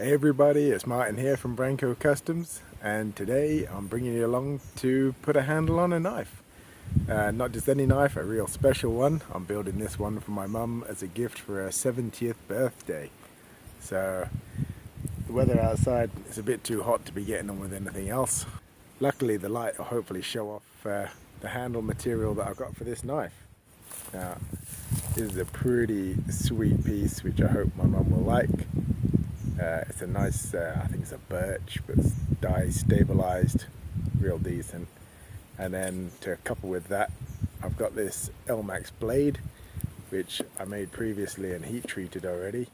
Hey everybody, it's Martin here from Branco Customs, and today I'm bringing you along to put a handle on a knife. Not just any knife, a real special one. I'm building this one for my mum as a gift for her 70th birthday. So the weather outside is a bit too hot to be getting on with anything else. Luckily the light will hopefully show off the handle material that I've got for this knife. Now this is a pretty sweet piece which I hope my mum will like. It's a nice, I think it's a birch, but it's dye stabilized, real decent. And then to couple with that, I've got this Elmax blade, which I made previously and heat treated already.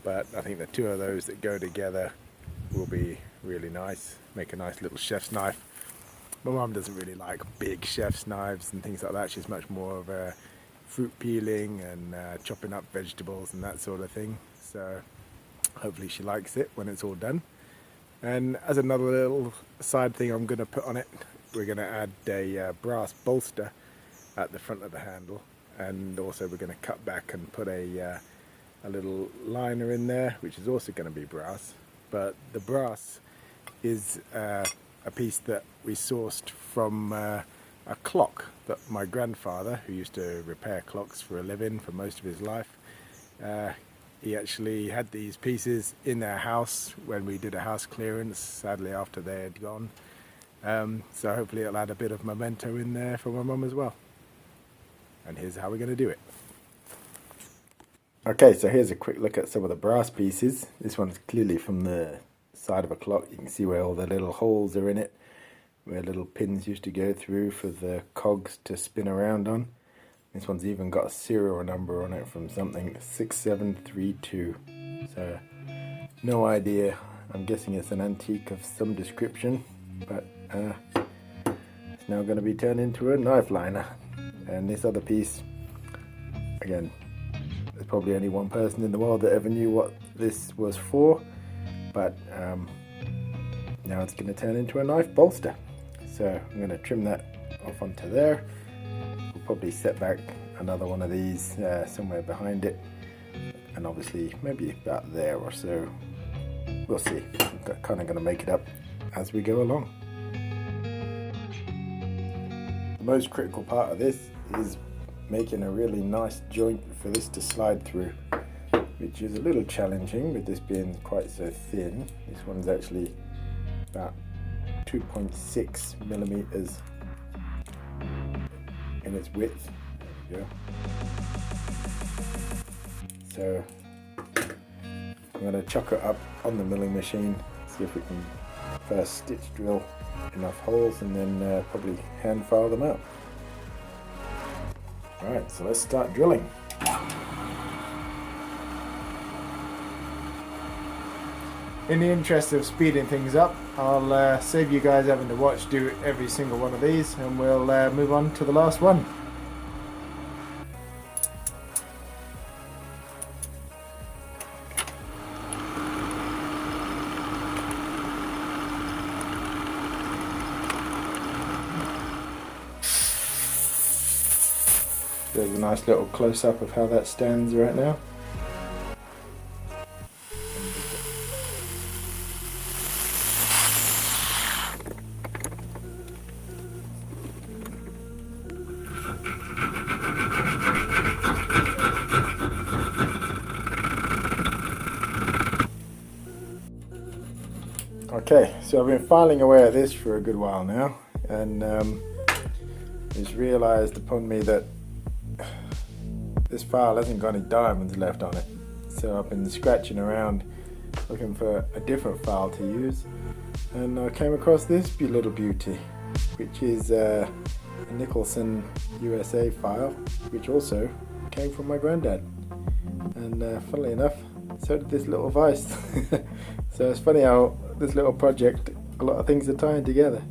But I think the two of those that go together will be really nice, make a nice little chef's knife. My mum doesn't really like big chef's knives and things like that. She's much more of a fruit peeling and chopping up vegetables and that sort of thing. So hopefully she likes it when it's all done. And as another little side thing I'm going to put on it, we're going to add a brass bolster at the front of the handle, and also we're going to cut back and put a little liner in there, which is also going to be brass. But the brass is a piece that we sourced from a clock that my grandfather, who used to repair clocks for a living for most of his life, he actually had these pieces in their house when we did a house clearance, sadly after they had gone. So hopefully it'll add a bit of memento in there for my mum as well. And here's how we're going to do it. Okay, so here's a quick look at some of the brass pieces. This one's clearly from the side of a clock. You can see where all the little holes are in it, where little pins used to go through for the cogs to spin around on. This one's even got a serial number on it from something 6732. So no idea. I'm guessing it's an antique of some description, but it's now going to be turned into a knife liner. And this other piece, again, there's probably only one person in the world that ever knew what this was for, but now it's going to turn into a knife bolster. So I'm going to trim that off onto there. We'll probably set back another one of these somewhere behind it, and obviously maybe about there or so. We'll see. I'm kind of going to make it up as we go along. The most critical part of this is making a really nice joint for this to slide through, which is a little challenging with this being quite so thin. This one's actually about 2.6 millimeters in its width. There we go. So I'm going to chuck it up on the milling machine, see if we can first stitch drill enough holes and then probably hand file them out. Alright, so let's start drilling. In the interest of speeding things up, I'll save you guys having to watch do every single one of these, and we'll move on to the last one. There's a nice little close-up of how that stands right now. Okay, so I've been filing away at this for a good while now, and it's realised upon me that this file hasn't got any diamonds left on it. So I've been scratching around looking for a different file to use, and I came across this little beauty, which is a Nicholson USA file, which also came from my granddad. And funnily enough, so did this little vise. So it's funny how this little project, a lot of things are tying together.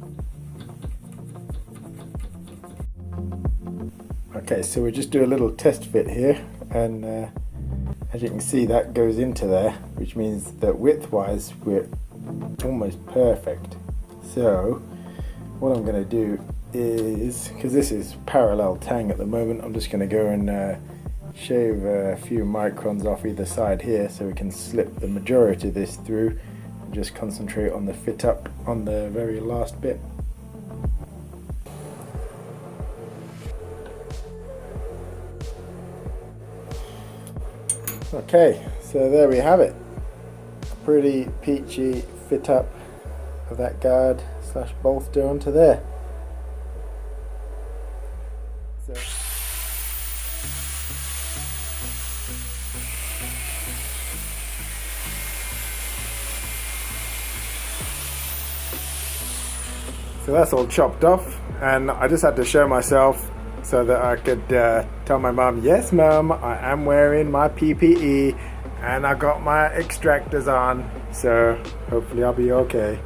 Okay, so we just do a little test fit here, and as you can see, that goes into there, which means that width-wise we're almost perfect. So what I'm going to do is, because this is parallel tang at the moment, I'm just going to go and shave a few microns off either side here so we can slip the majority of this through and just concentrate on the fit up on the very last bit. Okay, so there we have it. Pretty peachy fit up of that guard slash bolster onto there. So that's all chopped off, and I just had to show myself so that I could tell my mum, yes mum, I am wearing my PPE and I got my extractors on, so hopefully I'll be okay.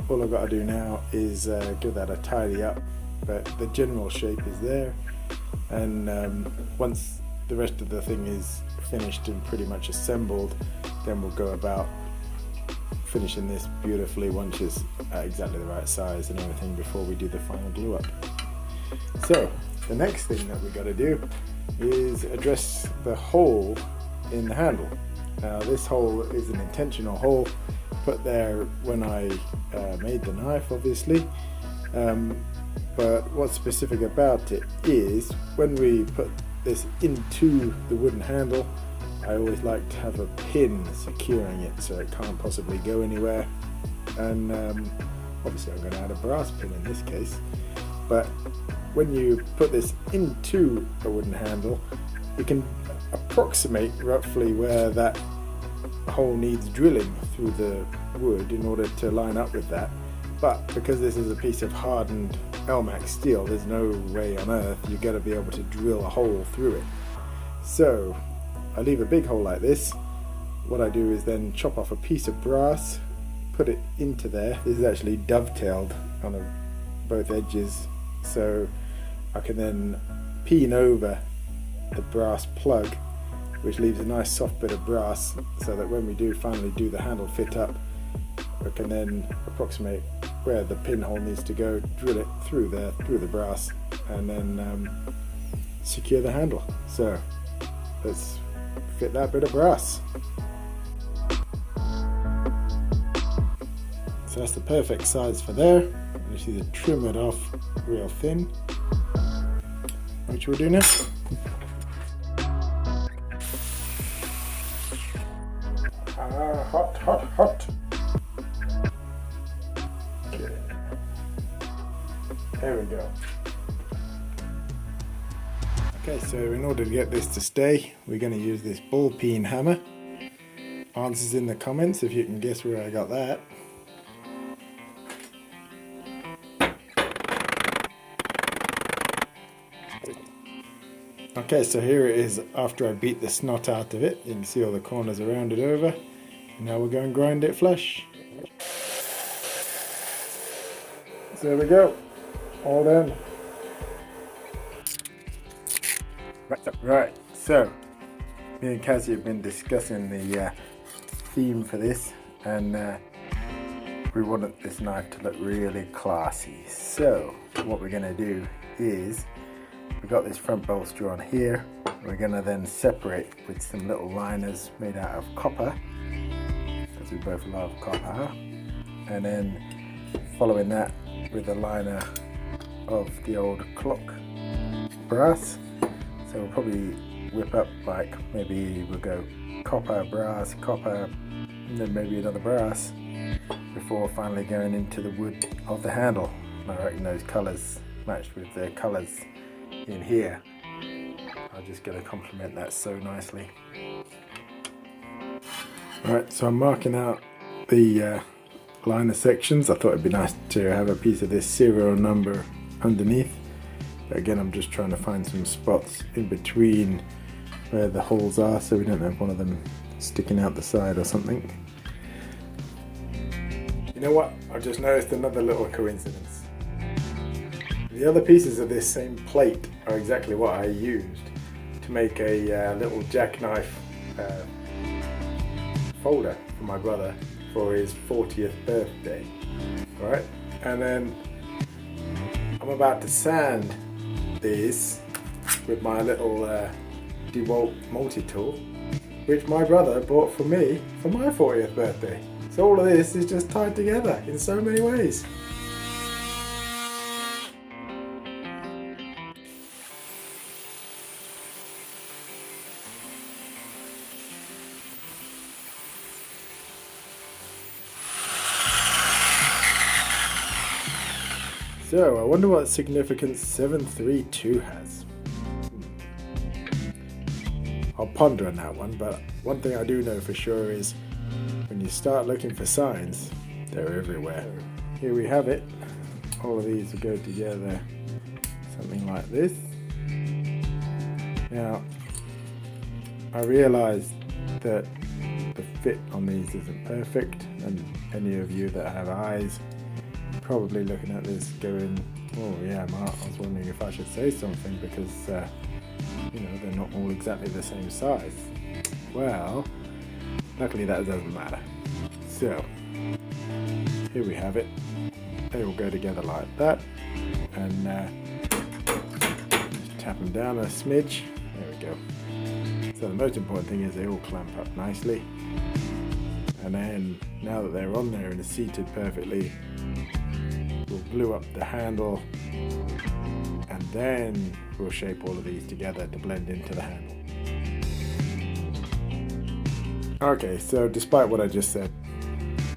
All I've got to do now is give that a tidy up, but the general shape is there, and once the rest of the thing is finished and pretty much assembled, then we'll go about finishing this beautifully once it's exactly the right size and everything before we do the final glue up. So the next thing that we got to do is address the hole in the handle. Now this hole is an intentional hole put there when I made the knife, obviously, but what's specific about it is when we put this into the wooden handle, I always like to have a pin securing it so it can't possibly go anywhere, and obviously I'm going to add a brass pin in this case, but when you put this into a wooden handle you can approximate roughly where that hole needs drilling through the wood in order to line up with that, but because this is a piece of hardened Elmax steel, there's no way on earth you're going to be able to drill a hole through it. So I leave a big hole like this. What I do is then chop off a piece of brass, put it into there. This is actually dovetailed on both edges, so I can then peen over the brass plug, which leaves a nice soft bit of brass, so that when we do finally do the handle fit up, I can then approximate where the pinhole needs to go, drill it through the brass, and then secure the handle. So let's fit that bit of brass. So that's the perfect size for there. I just need to trim it off real thin, which we'll do now. Hot, hot, hot. Okay. There we go. Okay, so in order to get this to stay, we're going to use this ball peen hammer. Answers in the comments if you can guess where I got that. Okay, so here it is after I beat the snot out of it. You can see all the corners are rounded over. Now we're going to grind it flush. So there we go, all done. Right, so me and Cassie have been discussing the theme for this, and we wanted this knife to look really classy. So what we're going to do is, we've got this front bolster on here. We're going to then separate with some little liners made out of copper, because we both love copper, and then following that with a liner of the old clock brass. So we'll probably whip up, like, maybe we'll go copper, brass, copper, and then maybe another brass before finally going into the wood of the handle. And I reckon those colours matched with the colours in here are just going to complement that so nicely. Alright, so I'm marking out the liner sections. I thought it'd be nice to have a piece of this serial number underneath. But again, I'm just trying to find some spots in between where the holes are, so we don't have one of them sticking out the side or something. You know what? I've just noticed another little coincidence. The other pieces of this same plate are exactly what I used to make a little jackknife folder for my brother for his 40th birthday. Alright, and then I'm about to sand these with my little DeWalt multi-tool, which my brother bought for me for my 40th birthday. So all of this is just tied together in so many ways. So I wonder what significance 732 has. I'll ponder on that one, but one thing I do know for sure is when you start looking for signs, they're everywhere. Here we have it. All of these will go together, something like this. Now, I realize that the fit on these isn't perfect, and any of you that have eyes probably looking at this going, oh yeah, Mark, I was wondering if I should say something because you know, they're not all exactly the same size. Well, luckily that doesn't matter. So here we have it. They will go together like that, and just tap them down a smidge. There we go. So the most important thing is they all clamp up nicely, and then now that they're on there and are seated perfectly, we'll glue up the handle, and then we'll shape all of these together to blend into the handle. Okay, so despite what I just said,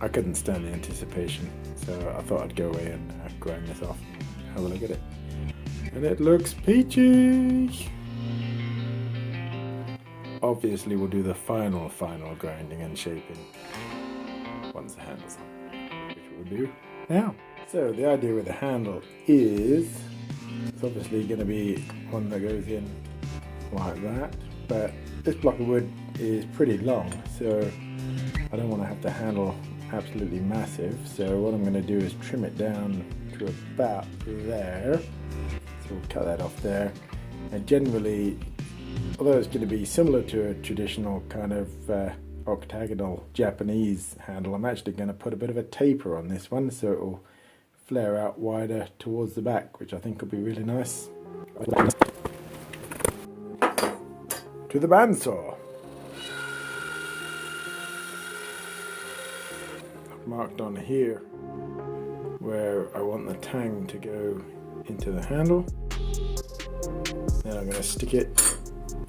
I couldn't stand the anticipation, so I thought I'd go away and grind this off. Have a look at it. And it looks peachy! Obviously we'll do the final grinding and shaping once the handle's on, which we'll do now. So the idea with the handle is, it's obviously going to be one that goes in like that, but this block of wood is pretty long, so I don't want to have the handle absolutely massive, so what I'm going to do is trim it down to about there. So we'll cut that off there, and generally, although it's going to be similar to a traditional kind of octagonal Japanese handle, I'm actually going to put a bit of a taper on this one so it will flare out wider towards the back, which I think will be really nice. To the bandsaw. I've marked on here where I want the tang to go into the handle. Then I'm going to stick it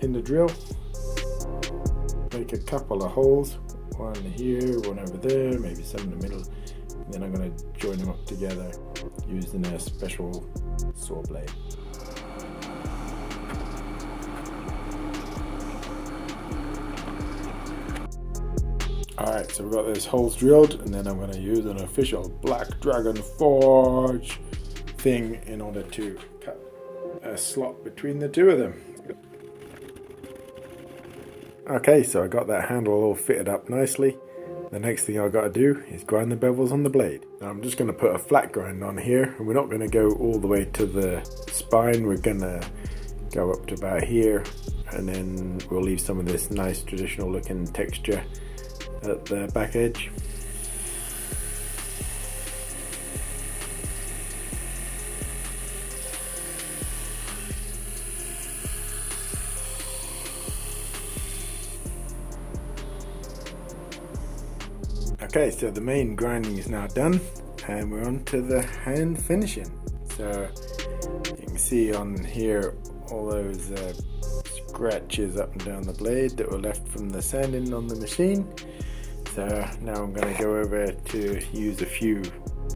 in the drill, make a couple of holes, one here, one over there, maybe some in the middle. Then I'm going to join them up together using a special saw blade. Alright, so we've got those holes drilled, and then I'm going to use an official Black Dragon Forge thing in order to cut a slot between the two of them. Okay, so I got that handle all fitted up nicely. The next thing I've got to do is grind the bevels on the blade. Now I'm just going to put a flat grind on here, and we're not going to go all the way to the spine. We're going to go up to about here, and then we'll leave some of this nice traditional looking texture at the back edge. Okay, so the main grinding is now done, and we're on to the hand finishing. So you can see on here all those scratches up and down the blade that were left from the sanding on the machine. So now I'm going to go over to use a few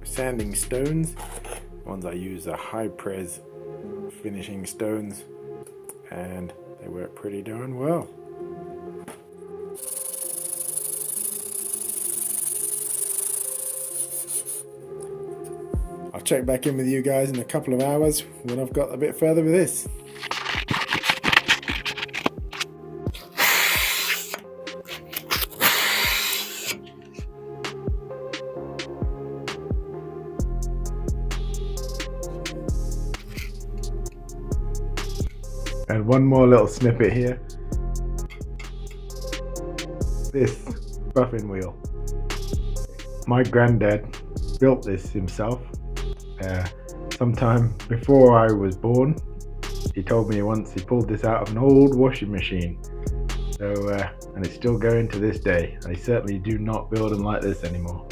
sanding stones. Ones I use are high pres finishing stones, and they work pretty darn well. I'll check back in with you guys in a couple of hours when I've got a bit further with this. And one more little snippet here. This buffing wheel. My granddad built this himself sometime before I was born. He told me once he pulled this out of an old washing machine. So, and it's still going to this day. I certainly do not build them like this anymore.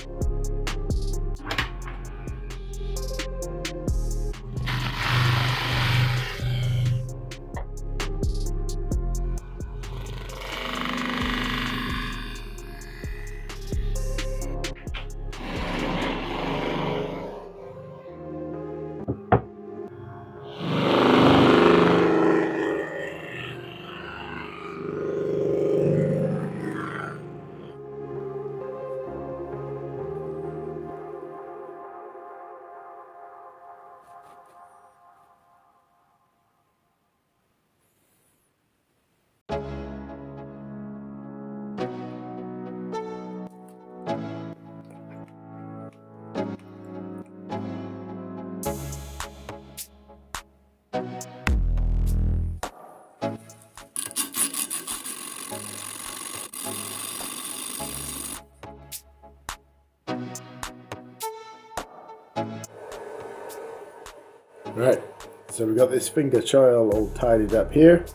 Right, so we've got this finger choil all tidied up here,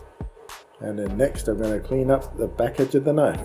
and then next I'm going to clean up the back edge of the knife.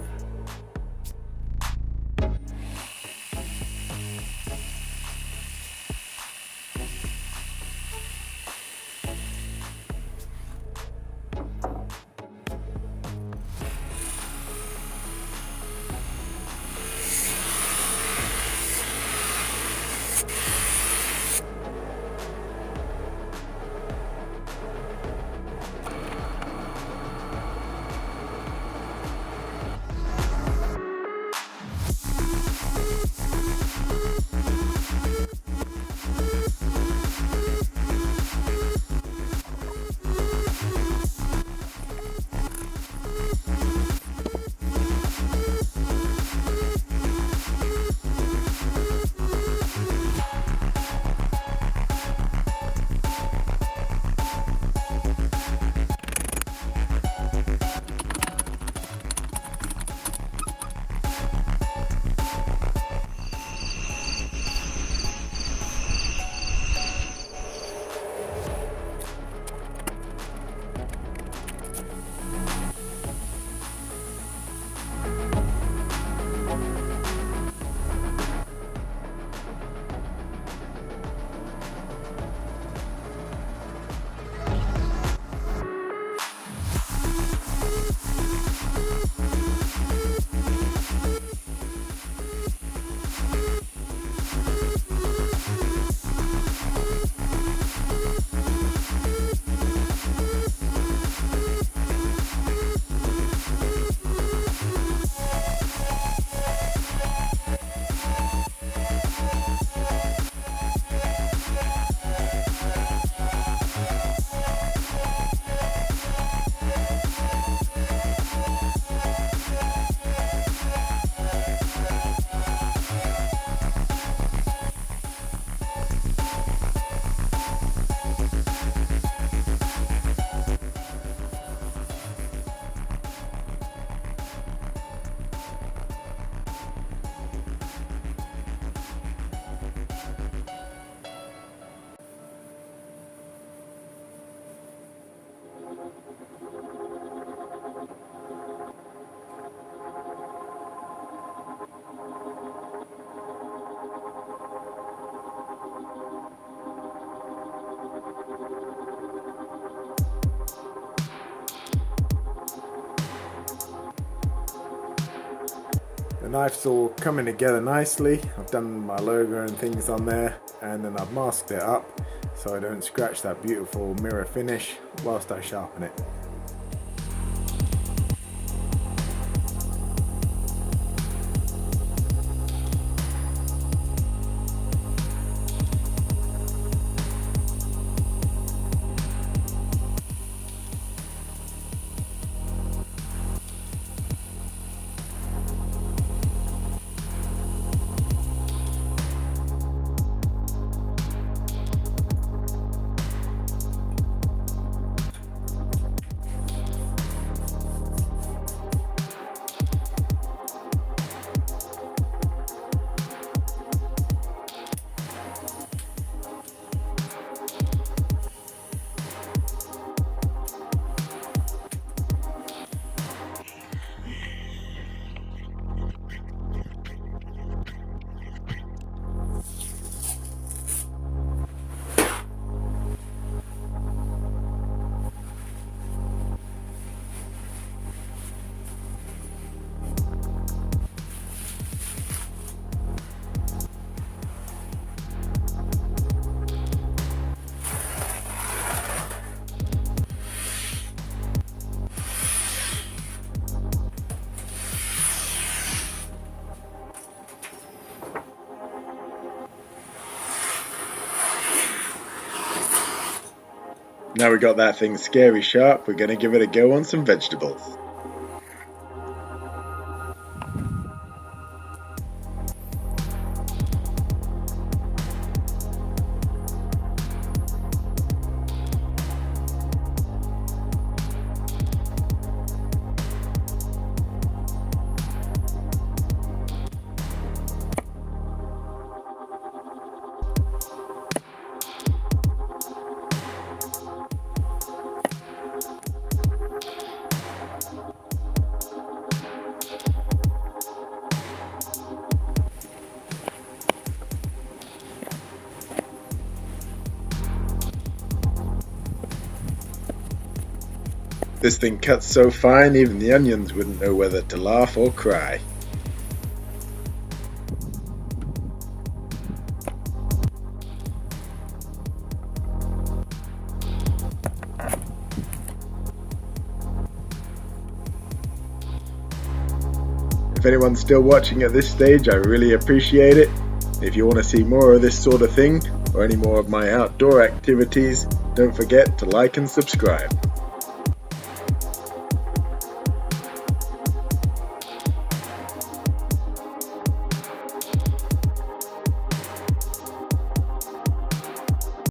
The knife's all coming together nicely. I've done my logo and things on there, and then I've masked it up so I don't scratch that beautiful mirror finish whilst I sharpen it. Now we got that thing scary sharp, we're going to give it a go on some vegetables. This thing cuts so fine even the onions wouldn't know whether to laugh or cry. If anyone's still watching at this stage, I really appreciate it. If you want to see more of this sort of thing, or any more of my outdoor activities, don't forget to like and subscribe.